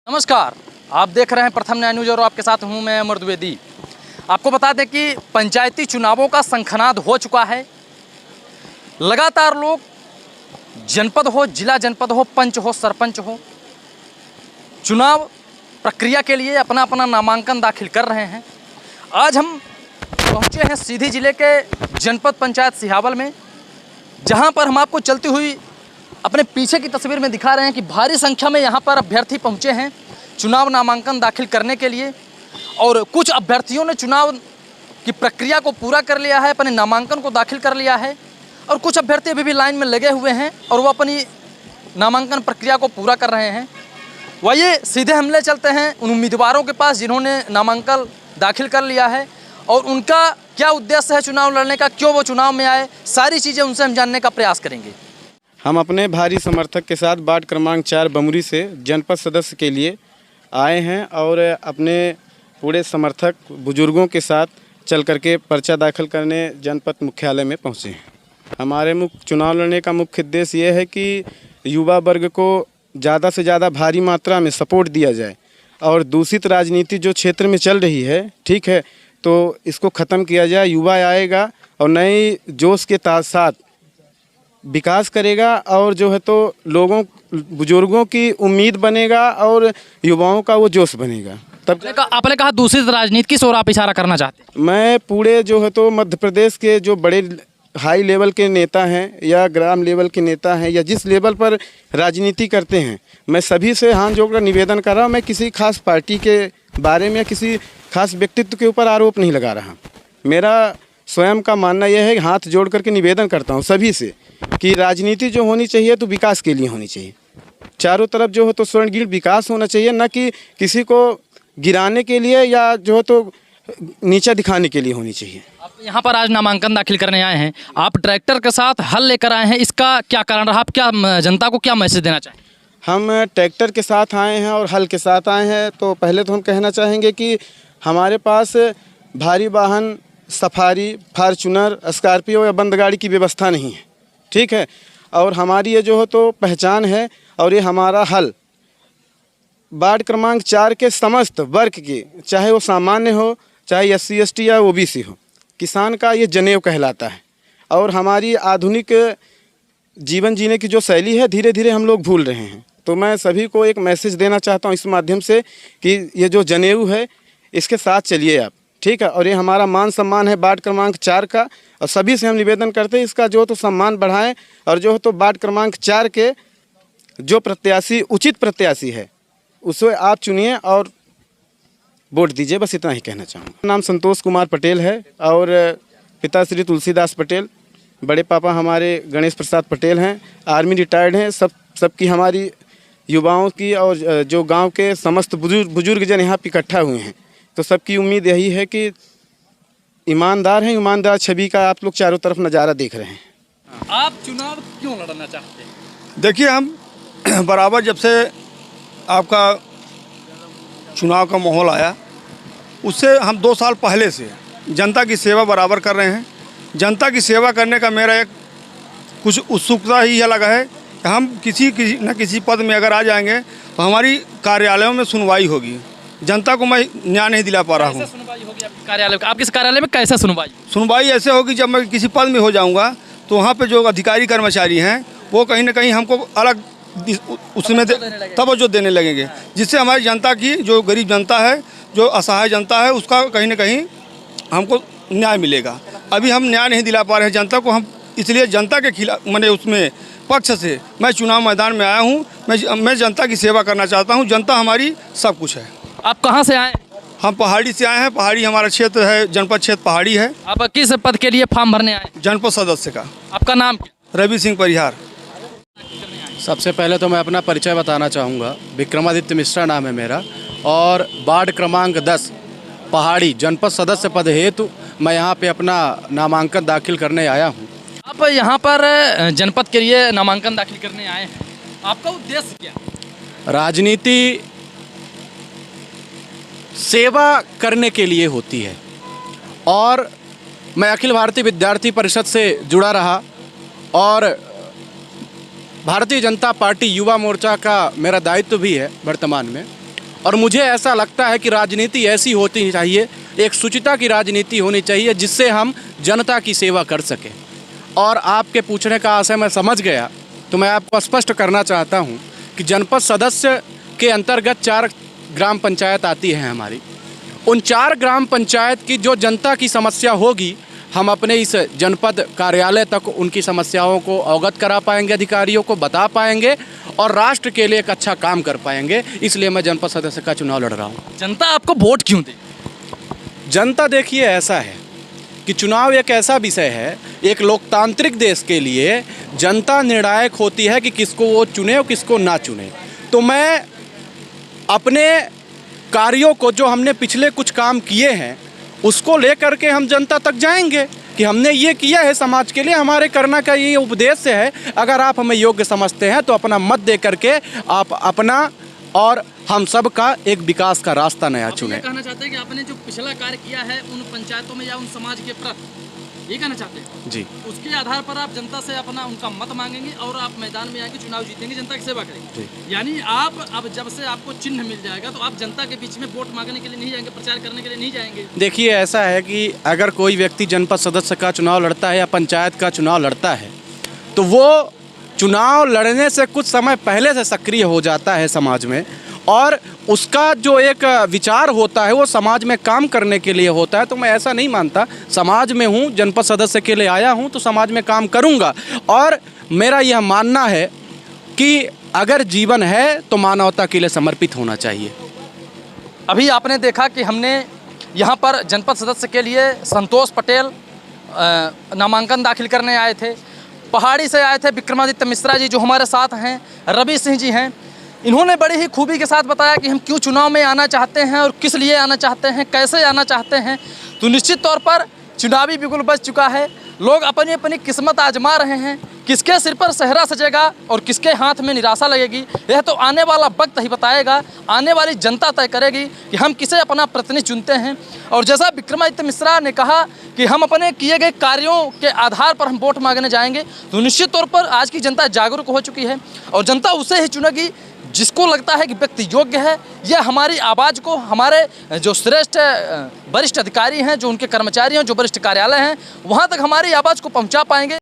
नमस्कार, आप देख रहे हैं प्रथम न्याय न्यूज और आपके साथ हूं मैं अमर द्विवेदी। आपको बता दें कि पंचायती चुनावों का शंखनाद हो चुका है। लगातार लोग जनपद हो, जिला जनपद हो, पंच हो, सरपंच हो, चुनाव प्रक्रिया के लिए अपना अपना नामांकन दाखिल कर रहे हैं। आज हम पहुंचे हैं सीधी जिले के जनपद पंचायत सिहावल में, जहां पर हम आपको चलती हुई अपने पीछे की तस्वीर में दिखा रहे हैं कि भारी संख्या में यहाँ पर अभ्यर्थी पहुँचे हैं चुनाव नामांकन दाखिल करने के लिए। और कुछ अभ्यर्थियों ने चुनाव की प्रक्रिया को पूरा कर लिया है, अपने नामांकन को दाखिल कर लिया है, और कुछ अभ्यर्थी अभी भी लाइन में लगे हुए हैं और वो अपनी नामांकन प्रक्रिया को पूरा कर रहे हैं। वही सीधे हमले चलते हैं उन उम्मीदवारों के पास जिन्होंने नामांकन दाखिल कर लिया है और उनका क्या उद्देश्य है चुनाव लड़ने का, क्यों वो चुनाव में आए, सारी चीज़ें उनसे हम जानने का प्रयास करेंगे। हम अपने भारी समर्थक के साथ वार्ड क्रमांक 4 बमुरी से जनपद सदस्य के लिए आए हैं और अपने पूरे समर्थक बुजुर्गों के साथ चल करके पर्चा दाखिल करने जनपद मुख्यालय में पहुँचे हैं। हमारे चुनाव लड़ने का मुख्य उद्देश्य ये है कि युवा वर्ग को ज़्यादा से ज़्यादा भारी मात्रा में सपोर्ट दिया जाए और दूषित राजनीति जो क्षेत्र में चल रही है, ठीक है, तो इसको ख़त्म किया जाए। युवा आएगा और नए जोश के साथ विकास करेगा और जो है तो लोगों बुजुर्गों की उम्मीद बनेगा और युवाओं का वो जोश बनेगा। तब आपने कहा दूसरी राजनीति किस ओर आप इशारा करना चाहते हैं? मैं पूरे जो है तो मध्य प्रदेश के जो बड़े हाई लेवल के नेता हैं या ग्राम लेवल के नेता हैं या जिस लेवल पर राजनीति करते हैं, मैं सभी से हाथ जोड़कर निवेदन कर रहा हूँ। मैं किसी खास पार्टी के बारे में या किसी खास व्यक्तित्व के ऊपर आरोप नहीं लगा रहा। मेरा स्वयं का मानना यह है कि हाथ जोड़ करके निवेदन करता हूँ सभी से कि राजनीति जो होनी चाहिए तो विकास के लिए होनी चाहिए। चारों तरफ जो है तो स्वर्णिम विकास होना चाहिए, न कि किसी को गिराने के लिए या जो है तो नीचा दिखाने के लिए होनी चाहिए। आप यहाँ पर आज नामांकन दाखिल करने आए हैं, आप ट्रैक्टर के साथ हल लेकर आए हैं, इसका क्या कारण रहा? आप क्या जनता को क्या मैसेज देना चाहें? हम ट्रैक्टर के साथ आए हैं और हल के साथ आए हैं। तो पहले तो हम कहना चाहेंगे कि हमारे पास भारी वाहन सफारी, फार्चूनर, स्कॉर्पियो या बंद गाड़ी की व्यवस्था नहीं है, ठीक है, और हमारी ये जो है तो पहचान है और ये हमारा हल वार्ड क्रमांक 4 के समस्त वर्ग के, चाहे वो सामान्य हो, चाहे SC ST या OBC हो, किसान का ये जनेऊ कहलाता है। और हमारी आधुनिक जीवन जीने की जो शैली है धीरे धीरे हम लोग भूल रहे हैं। तो मैं सभी को एक मैसेज देना चाहता हूँ इस माध्यम से कि ये जो जनेऊ है इसके साथ चलिए आप, ठीक है। और ये हमारा मान सम्मान है वार्ड क्रमांक 4 का, और सभी से हम निवेदन करते हैं इसका जो तो सम्मान बढ़ाएं और जो है तो वार्ड क्रमांक 4 के जो प्रत्याशी उचित प्रत्याशी है उसे आप चुनिए और वोट दीजिए। बस इतना ही कहना चाहूँगा। नाम संतोष कुमार पटेल है और पिता श्री तुलसीदास पटेल, बड़े पापा हमारे गणेश प्रसाद पटेल हैं, आर्मी रिटायर्ड हैं। सबकी हमारी युवाओं की और जो गाँव के समस्त बुजुर्गजन यहाँ पर इकट्ठा हुए हैं, तो सबकी उम्मीद यही है कि ईमानदार हैं, ईमानदार छवि का आप लोग चारों तरफ नज़ारा देख रहे हैं। आप चुनाव क्यों लड़ना चाहते हैं? देखिए, हम बराबर जब से आपका चुनाव का माहौल आया उससे हम 2 साल पहले से जनता की सेवा बराबर कर रहे हैं। जनता की सेवा करने का मेरा एक कुछ उत्सुकता ही अलग है कि हम किसी न किसी पद में अगर आ जाएंगे तो हमारी कार्यालयों में सुनवाई होगी। जनता को मैं न्याय नहीं दिला पा रहा हूँ। सुनवाई होगी आपके कार्यालय में? आपके कार्यालय में कैसे सुनवाई ऐसे होगी, जब मैं किसी पद में हो जाऊँगा तो वहाँ पे जो अधिकारी कर्मचारी हैं वो कहीं ना कहीं हमको अलग उसमें तवज्जो देने लगेंगे, जिससे हमारी जनता की जो गरीब जनता है, जो असहाय जनता है, उसका कहीं ना कहीं हमको न्याय मिलेगा। अभी हम न्याय नहीं दिला पा रहे हैं जनता को। हम इसलिए जनता के खिलाफ मैंने उसमें पक्ष से मैं चुनाव मैदान में आया हूँ। मैं जनता की सेवा करना चाहता हूँ। जनता हमारी सब कुछ है। आप कहाँ से आए? हम पहाड़ी से आए हैं। पहाड़ी हमारा क्षेत्र है, जनपद क्षेत्र पहाड़ी है। आप किस पद के लिए फॉर्म भरने आए? जनपद सदस्य का। आपका नाम क्या? रवि सिंह परिहार। सबसे पहले तो मैं अपना परिचय बताना चाहूँगा। विक्रमादित्य मिश्रा नाम है मेरा और वार्ड क्रमांक 10 पहाड़ी जनपद सदस्य पद हेतु मैं यहाँ पे अपना नामांकन दाखिल करने आया हूँ। आप यहाँ पर जनपद के लिए नामांकन दाखिल करने आए हैं, आपका उद्देश्य क्या? राजनीति सेवा करने के लिए होती है और मैं अखिल भारतीय विद्यार्थी परिषद से जुड़ा रहा और भारतीय जनता पार्टी युवा मोर्चा का मेरा दायित्व भी है वर्तमान में। और मुझे ऐसा लगता है कि राजनीति ऐसी होती चाहिए, एक शुचिता की राजनीति होनी चाहिए जिससे हम जनता की सेवा कर सकें। और आपके पूछने का आशय मैं समझ गया, तो मैं आपको स्पष्ट करना चाहता हूं कि जनपद सदस्य के अंतर्गत 4 ग्राम पंचायत आती हैं हमारी। उन 4 ग्राम पंचायत की जो जनता की समस्या होगी, हम अपने इस जनपद कार्यालय तक उनकी समस्याओं को अवगत करा पाएंगे, अधिकारियों को बता पाएंगे और राष्ट्र के लिए एक अच्छा काम कर पाएंगे। इसलिए मैं जनपद सदस्य का चुनाव लड़ रहा हूँ। जनता आपको वोट क्यों दे? जनता देखिए ऐसा है कि चुनाव एक ऐसा विषय है, एक लोकतांत्रिक देश के लिए जनता निर्णायक होती है कि किसको वो चुने और किसको ना चुने। तो मैं अपने कार्यों को, जो हमने पिछले कुछ काम किए हैं, उसको लेकर के हम जनता तक जाएंगे कि हमने ये किया है समाज के लिए, हमारे करना का ये उद्देश्य है। अगर आप हमें योग्य समझते हैं तो अपना मत दे करके आप अपना और हम सब का एक विकास का रास्ता नया चुने। कहना चाहते हैं कि आपने जो पिछला कार्य किया है उन पंचायतों में या उन समाज के प्रति, ये कहना चाहते हैं जी, उसके आधार पर आप जनता से अपना उनका मत मांगेंगे और आप मैदान में आएंगे, चुनाव जीतेंगे, जनता की सेवा करेंगे। यानी आप अब जब से आपको चिन्ह मिल जाएगा तो आप जनता के बीच में वोट मांगने के लिए नहीं जाएंगे, प्रचार करने के लिए नहीं जाएंगे। देखिए ऐसा है कि अगर कोई व्यक्ति जनपद सदस्य का चुनाव लड़ता है या पंचायत का चुनाव लड़ता है तो वो चुनाव लड़ने से कुछ समय पहले से सक्रिय हो जाता है समाज में, और उसका जो एक विचार होता है वो समाज में काम करने के लिए होता है। तो मैं ऐसा नहीं मानता, समाज में हूँ, जनपद सदस्य के लिए आया हूँ तो समाज में काम करूँगा। और मेरा यह मानना है कि अगर जीवन है तो मानवता के लिए समर्पित होना चाहिए। अभी आपने देखा कि हमने यहाँ पर जनपद सदस्य के लिए संतोष पटेल नामांकन दाखिल करने आए थे, पहाड़ी से आए थे विक्रमादित्य मिश्रा जी जो हमारे साथ हैं, रवि सिंह जी हैं। इन्होंने बड़ी ही खूबी के साथ बताया कि हम क्यों चुनाव में आना चाहते हैं और किस लिए आना चाहते हैं, कैसे आना चाहते हैं। तो निश्चित तौर पर चुनावी बिगुल बज चुका है, लोग अपनी अपनी किस्मत आजमा रहे हैं, किसके सिर पर सेहरा सजेगा और किसके हाथ में निराशा लगेगी यह तो आने वाला वक्त ही बताएगा, आने वाली जनता तय करेगी कि हम किसे अपना प्रतिनिधि चुनते हैं। और जैसा विक्रमादित्य मिश्रा ने कहा कि हम अपने किए गए कार्यों के आधार पर हम वोट मांगने जाएंगे, तो निश्चित तौर पर आज की जनता जागरूक हो चुकी है और जनता उसे ही चुनेगी जिसको लगता है कि व्यक्ति योग्य है। यह हमारी आवाज़ को हमारे जो श्रेष्ठ वरिष्ठ अधिकारी हैं, जो उनके कर्मचारी हैं, जो वरिष्ठ कार्यालय हैं, वहाँ तक हमारी आवाज़ को पहुँचा पाएंगे।